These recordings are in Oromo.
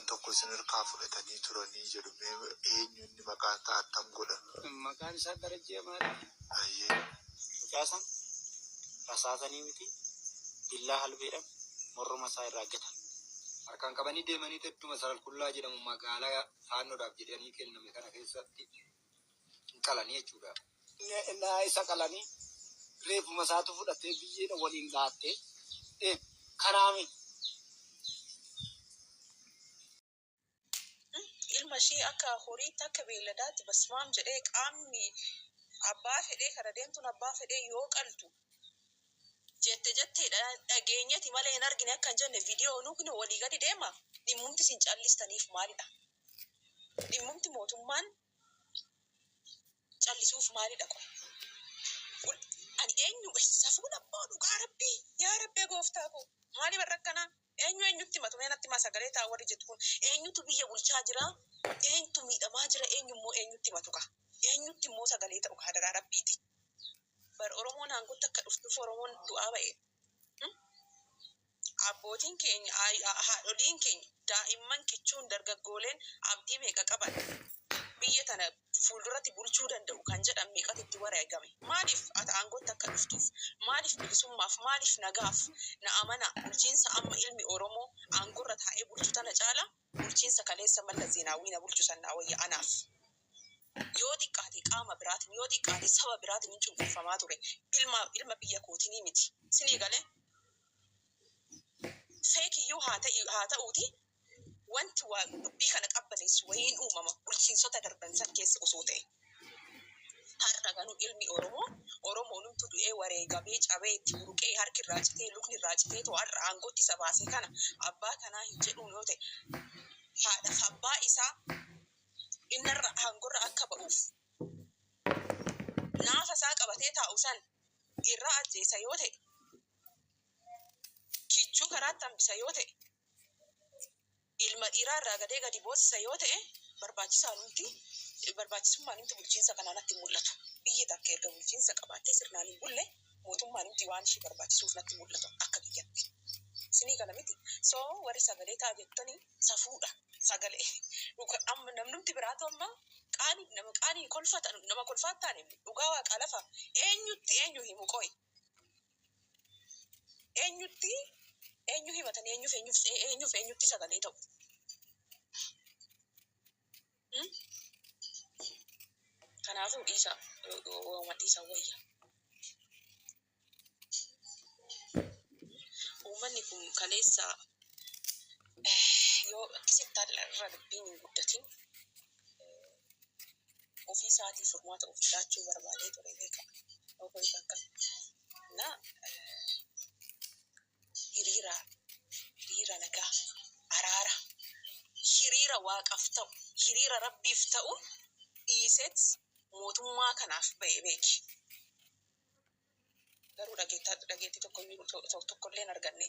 Tokko sinir kaafuletanii turanii jedhu eenyuun maqaan ta'attam godhan. Maqaan isaa Darajjee maali? Mucaasan rasaasanii miti billaa halbeedhaan morruma isaa irraa gatan. Harkaan qabanii deemanii tedduma Saralqullaa jedhamu magaalaa faannoodhaaf jedhanii kenname kana keessatti qalanii jechuudha. Naa isa qalanii reefuma isaatu fudhatee biyyeedha waliin laattee kanaami. Ilmashii akka horiitti akka beelladaatti basmaam jedhee qaamni abbaa fedhee kara deemtuun abbaa fedhee yoo qaltu jetteedha dhageenyati malee hin argine akka hin jenne viidiyoo nuukni walii gadi deema dhimmumti isin callistaniif maalidha? Dhimmumti mootummaan callisuuf maalidha qo? Ani eenyu safuu dhabboo dhugaa rabbii yaa rabbee gooftaa koo maali barra akkanaa? Eenyutti matu meenatti maa sagalee ta'a warri jettu kun eenyutu biyya bulchaa jira? Eenyutu miidhamaa jira? Eenyummoo eenyutti matu qa? Eenyutti immoo sagalee ta'u hadaraa rabbiiti. Bar Oromoon hanguutti akka dhuftuuf Oromoon du'aa ba'e. Abbootiin keenya, haadholiin keenya, daa'imman kichuun dargaggooleen abdii meeqa qaban? Biyya tana fuulduratti bulchuu danda'u kan jedhan meeqatu itti wareegame? Maaliif ati aangootti akka dhuftuuf? Maaliif bilisummaaf? Maaliif nagaaf? Na amana bulchiinsa amma ilmi Oromoo aangorra taa'ee bulchu tana caala bulchiinsa kaleessa Mallas Zeenaawii na bulchu sannaa wayya anaaf. Yoo xiqqaate qaama biraatiin yoo xiqqaate saba biraatiin hin cunqurfamaa ture ilma biyya kootinii miti. Sinii galee feekiyyuu haa ta'uuti wanti waa dubbii kana qabbaneessu wayiin uumama bulchiinsota darban san keessa osoo ta'e. Har'a ganuu ilmi Oromoo numtu du'ee wareegamee cabee itti buruqee harki irraa citee lukni irraa citee too har'a aangootti isa baasee kana abbaa kanaa hin jedhuun yoo ta'e haadhaaf abbaa isaa innarra aangorra akka ba'uuf naafa isaa qabatee taa'u san irraa ajjeesa yoo ta'e kichuu karaatti hambisa yoo ta'e ilma dhiiraa irraa gadee gadi boossisa yoo ta'e barbaachisummaan nuti bulchiinsa kanaan natti mul'atu. Biyyi takka erga bulchiinsa qabaattee sirnaan hin bulle mootummaan nuti waan ishee barbaachisuuf natti mul'atu akka biyyatti. Sinii kana miti. Warri sagalee ta'a jettanii safuudha. Sagalee amma namnumti biraatu amma nama qaanii nama kolfaataan dhugaa waaqa lafa eenyu himu qoy. Eenyu himatanii eenyutti sagalee ta'u. Kanaafuu dhiisa wayya. Uummanni kun kaleessa yoo akkasitti irra dubbiin hin guddatin ofii isaatii furmaata ofii laachuu barbaadee ture beekama. Na hiriira nagaa araara hiriira waaqaaf ta'u hiriira rabbiif ta'u dhiiseet mootummaa kanaaf ba'e beeki. Garuu dhageettii tokkollee hin arganne.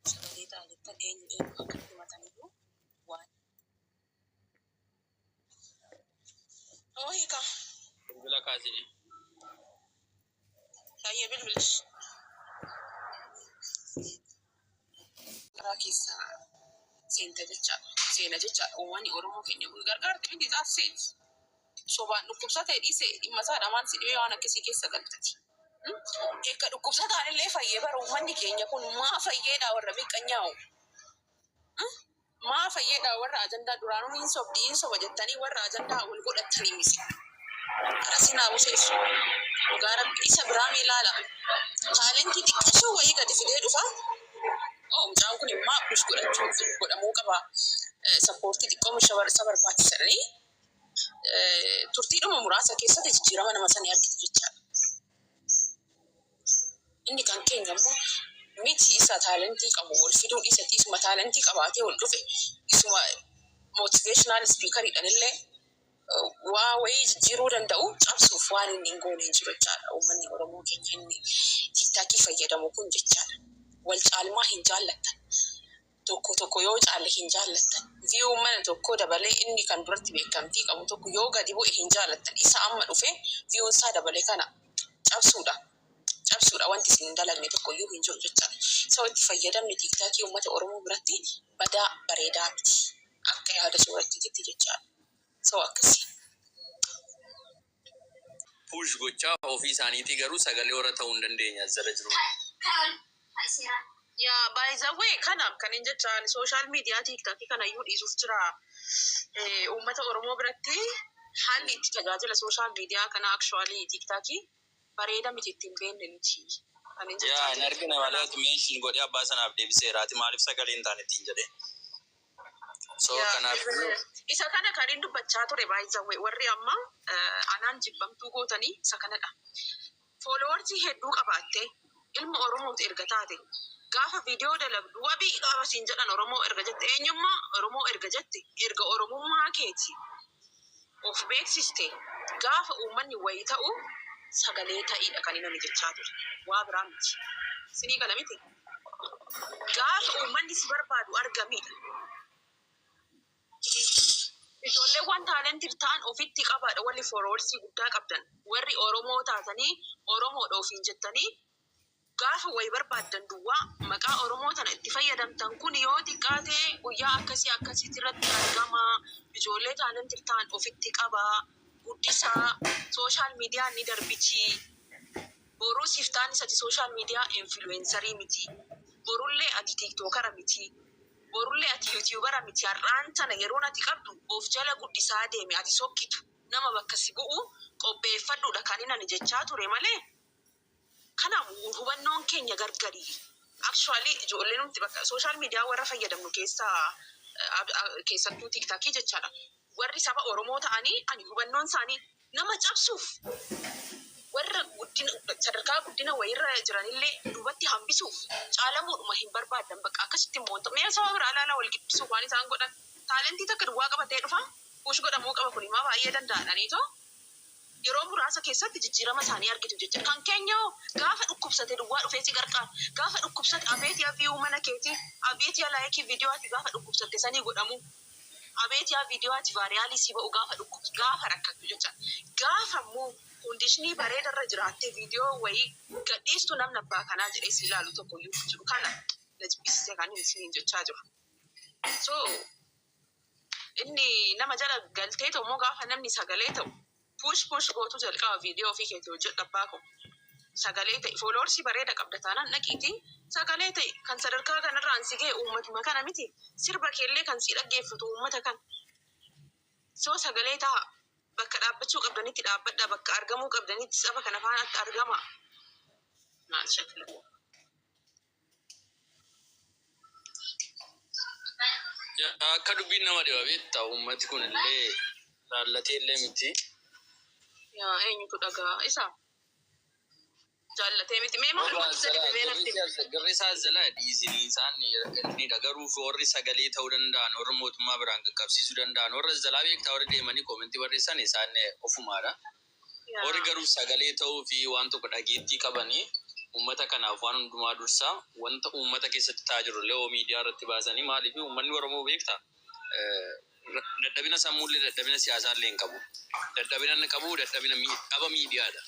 Sagalee ta'anittan eenyu akka himataniyyuu waan. Hiika. Bilbila kaasini. Baay'ee bilbilis. Karaa keessa seena jechaadha. Uummanni Oromoo keenya kun gargaarte miti isaaf seeti. Sobaan dhukkubsatee dhiisee dhimma isaa dhamaan si dhibee waan akkasii keessa galtati. Eekka dhukkubsataan illee fayyee bara uummanni keenya kun maa fayyeedha warra miqqanyaa'u. Maa fayyeedha warra ajandaa duraanuu hin soba jettanii warra ajandaa wal godhattanii misi. Kara sinaa buseessu. Dhugaa rabbi isa biraa ilaala. Taalentii xiqqashuu wayii gadi fidee dhufa. Mucaan kun immoo abbuus godhamuu qaba. Sappoortii xiqqoo isa barbaachisadhanii turtiidhuma muraasa keessatti jijjiirama nama sanii argitu jechaadha. Inni kan keenya immoo miti isa taalentii qabu wal fiduu dhiisatti isuma taalentii qabaatee wal dhufe isuma motiveeshinaal ispiikariidhaan illee waa wayii jijjiiruu danda'u cabsuuf waan inni hin goone hin jiru jechaadha. Uummanni Oromoo keenya inni tiiktaakii fayyadamu kun jechaadha. wal caalmaa hin jaallattan. Tokko yoo caalle hin jaallattan. Viyuu mana tokko dabalee inni kan duratti beekamtii qabu tokko yoo gadi bu'e hin jaallattan. Isa amma dhufe viyuun isaa dabalee kana cabsuudha. Cabsuudha wanti isin dalagne tokkoyyuu hin jiru jechaadha. Isa itti fayyadamne tiiktaakii uummata Oromoo biratti badaa bareedaa miti. Akka yaada soorattiitti jechaadha. So akkasii. Push gochaa ofii isaaniitii garuu sagalee warra ta'uu hin dandeenya jala jiru. Yaa by the way kanaaf kan hin jechaan social media tiiktaakii kana iyyuu dhiisuuf jira. Uummata Oromoo biratti haalli itti tajaajila social media kana actually tiiktaakii bareeda miti ittiin beekne nuti. Yaa hin argina malee mention godhee abbaa sanaaf deebiseeraati maaliif sagalee hin taane ittiin jedhee. So kanaaf isa kana kan hin dubbachaa ture by the way warri amma anaan jibbamtuu gootanii isa kanadha. Followers hedduu qabaatte ilma Oromooti erga taate gaafa viidiyoo dalagdu wabii qaba siin jedhan Oromoo erga jette eenyummaa Oromoo erga jette erga Oromummaa keeti of beeksiste gaafa uummanni wayii ta'u sagalee ta'iidha kan inni jechaa ture. Waa biraa miti. Sinii kana miti. Gaafa uummanni si barbaadu argamidha. Ijoollee waan taalentii ta'an ofitti qabaadha walli followers guddaa qabdan. Warri Oromoo taatanii Oromoodha ofiin jettanii gaafa wayi barbaaddan duwwaa maqaa Oromoo tana itti fayyadamtan kun yoo xiqqaate guyyaa akkasiitti irratti argama. Ijoollee taalentii ta'an ofitti qabaa. Guddisaa social media ni darbichi. Boruu siftaan isati social media influencerii miti. Borullee ati tiktokera miti. Borullee ati youtubera miti. Har'aan tana yeroo ati qabdu of jala guddisaa deeme ati sokkitu nama bakka si bu'u qopheeffadhuudha kan inni jechaa ture malee. Kanaaf hubannoon keenya gargari. Actually ijoollee nuti bakka social media warra fayyadamnu keessattuu tiktaakii jechaadha. Warri saba Oromoo ta'anii ani hubannoon isaanii nama cabsuuf warra sadarkaa guddina wayirra jiranillee duubatti hambisuuf caalamuudhuma hin barbaadan bakka akkasitti immoo mee saba biraa ilaalaa wal giddisuuf waan isaan godhan taalentii takka duwwaa qabatee dhufa puush godhamuu qaba kun himaa baay'ee danda'aniitoo yeroo muraasa keessatti jijjiirama isaanii argitu jecha kan keenya gaafa dhukkubsate duwwaa dhufee si gargaara gaafa dhukkubsate abeetii viyuu mana keetii abeetii laayikii viidiyoo ati gaafa dhukkubsate sanii godhamu. Abeetii viidiyoo ati vaariyaalii si ba'u gaafa rakkatu jecha gaafa immoo koondishinii bareedarra jiraattee viidiyoo wayii gadhiistu namni abbaa kanaa jedhee si ilaalu tokko iyyuu jiru kana na jibbisiisee kan inni jechaa jiru. So inni nama jala galtee ta'u immoo gaafa namni sagalee ta'u push gootu jalqaba viidiyoo ofii keetii hojjedhu abbaa koo sagalee ta'e followers bareeda qabda taanaan dhaqiitii sagalee ta'e kan sadarkaa kanarraan si ga'e uummatuma kana miti sirba keellee kan si dhaggeeffatu uummata kan soo sagalee ta'a bakka dhaabbachuu qabdanitti dhaabbadha bakka argamuu qabdanitti saba kana faanaatti argama. Maal shakla. Akka dubbiin nama dhiba beektaa uummati kun illee laallatee illee miti. Yaa eenyutu dhagaa isaa. Jaallatee miti mee maal gooti sadii nafti garrisaa zala dhiisanii isaan inni dhagaruuf warri sagalee ta'uu danda'an warri mootummaa biraan qaqqabsiisuu danda'an warra zalaa beektaa warri deemanii koomentii barreessan isaan ofumaadha. Warri garuu sagalee ta'uu fi waan tokko dhageettii qabanii uummata kanaaf waan hundumaa dursaa wanta uummata keessatti ta'aa jiru illee miidiyaa irratti baasanii maaliif uummanni Oromoo beektaa dadhabina sammuullee dadhabina siyaasaallee hin qabu. Dadhabina inni qabu dadhabina dhaba miidiyaadha.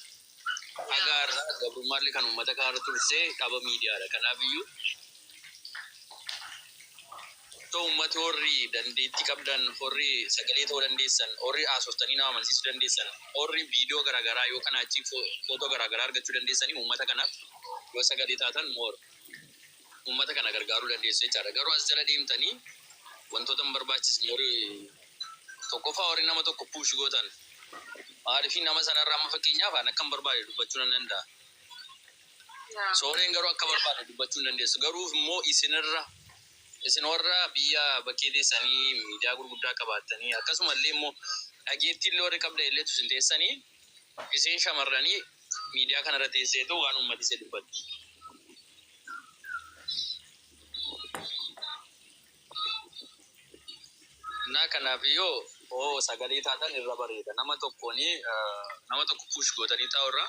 Agarra gabrummaarlee kan uummata kaara tursee dhaba miidiyaadha. Kanaafiyyuu ta'u uummati warri dandeettii qabdan warri sagalee ta'uu dandeessan warri haasoftanii nama amansiisuu dandeessan warri viidiyoo garaagaraa yookaan achii footoo garaagaraa argachuu dandeessanii uummata kanaaf yoo sagalee taatan uummata kana gargaaruu dandeessu jechaadha. Garuu as jala deemtanii wantoota hin barbaachisne warri tokkoffaa warri nama tokko puush gootan maaliif nama sanarraa amma fakkeenyaaf an akkam barbaade dubbachuu nan danda'a. Sooreen garuu akka barbaade dubbachuu hin dandeessu. Garuu immoo isin warra biyya bakkee teessanii miidiyaa gurguddaa qabaatanii akkasumallee immoo dhageettii illee warri qabda illee tusin teessanii isin shamarranii miidiyaa kanarra teesseetu waan uummati isa dubbatu. Naa kanaafiyoo sagalee taatan irra bareeda. Nama tokko puush gootanii taa'urra